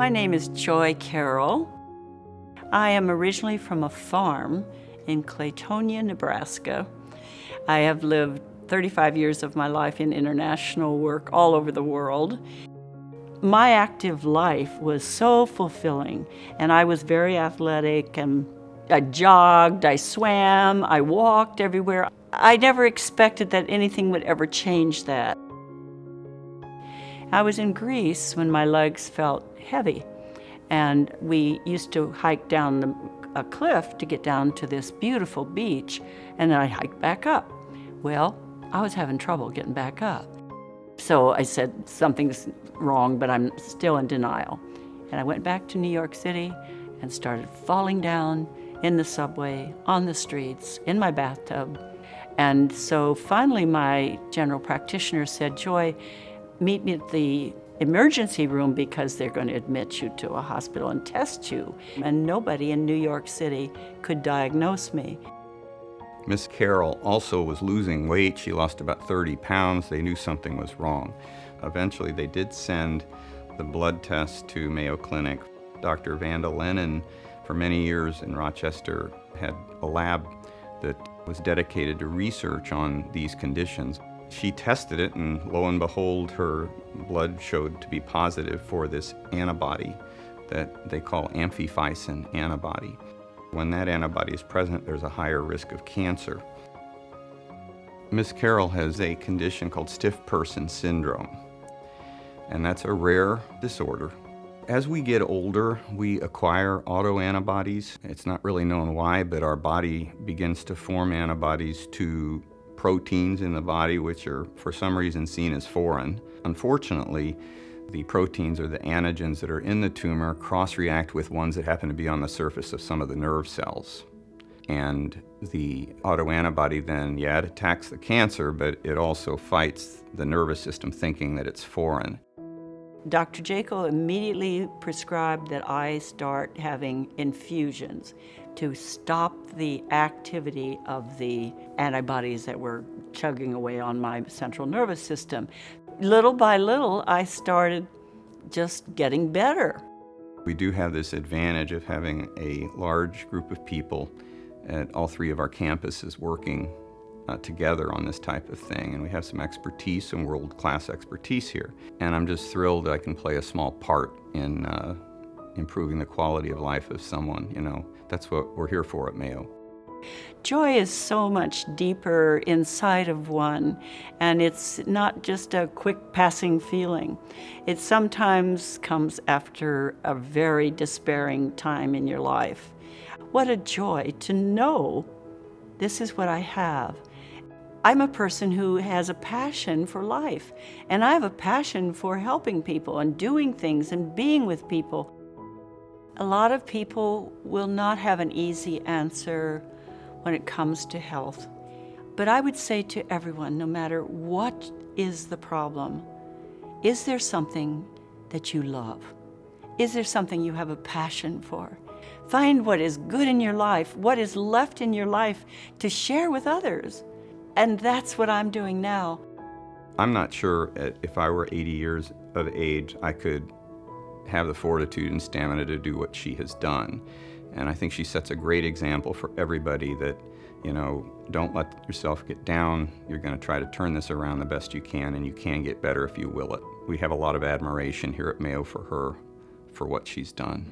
My name is Joy Carroll. I am originally from a farm in Claytonia, Nebraska. I have lived 35 years of my life in international work all over the world. My active life was so fulfilling, and I was very athletic, and I jogged, I swam, I walked everywhere. I never expected that anything would ever change that. I was in Greece when my legs felt heavy, and we used to hike down a cliff to get down to this beautiful beach, and then I hiked back up. Well, I was having trouble getting back up. So I said, something's wrong, but I'm still in denial. And I went back to New York City and started falling down in the subway, on the streets, in my bathtub. And so finally my general practitioner said, Joy, meet me at the emergency room because they're going to admit you to a hospital and test you. And nobody in New York City could diagnose me. Miss Carroll also was losing weight. She lost about 30 pounds. They knew something was wrong. Eventually, they did send the blood test to Mayo Clinic. Dr. Vanda Lennon, for many years in Rochester, had a lab that was dedicated to research on these conditions. She tested it, and lo and behold, her blood showed to be positive for this antibody that they call amphiphysin antibody. When that antibody is present, there's a higher risk of cancer. Miss Carroll has a condition called stiff person syndrome, and that's a rare disorder. As we get older, we acquire autoantibodies. It's not really known why, but our body begins to form antibodies to proteins in the body, which are for some reason seen as foreign. Unfortunately, the proteins or the antigens that are in the tumor cross-react with ones that happen to be on the surface of some of the nerve cells. And the autoantibody then, it attacks the cancer, but it also fights the nervous system thinking that it's foreign. Dr. Jaeckle immediately prescribed that I start having infusions to stop the activity of the antibodies that were chugging away on my central nervous system. Little by little, I started just getting better. We do have this advantage of having a large group of people at all three of our campuses working together on this type of thing, and we have some expertise and world-class expertise here. And I'm just thrilled that I can play a small part in improving the quality of life of someone. That's what we're here for at Mayo. Joy is so much deeper inside of one, and it's not just a quick passing feeling. It sometimes comes after a very despairing time in your life. What a joy to know this is what I have. I'm a person who has a passion for life, and I have a passion for helping people and doing things and being with people. A lot of people will not have an easy answer when it comes to health. But I would say to everyone, no matter what is the problem, is there something that you love? Is there something you have a passion for? Find what is good in your life, what is left in your life to share with others. And that's what I'm doing now. I'm not sure if I were 80 years of age, I could have the fortitude and stamina to do what she has done. And I think she sets a great example for everybody that, don't let yourself get down. You're going to try to turn this around the best you can, and you can get better if you will it. We have a lot of admiration here at Mayo for her, for what she's done.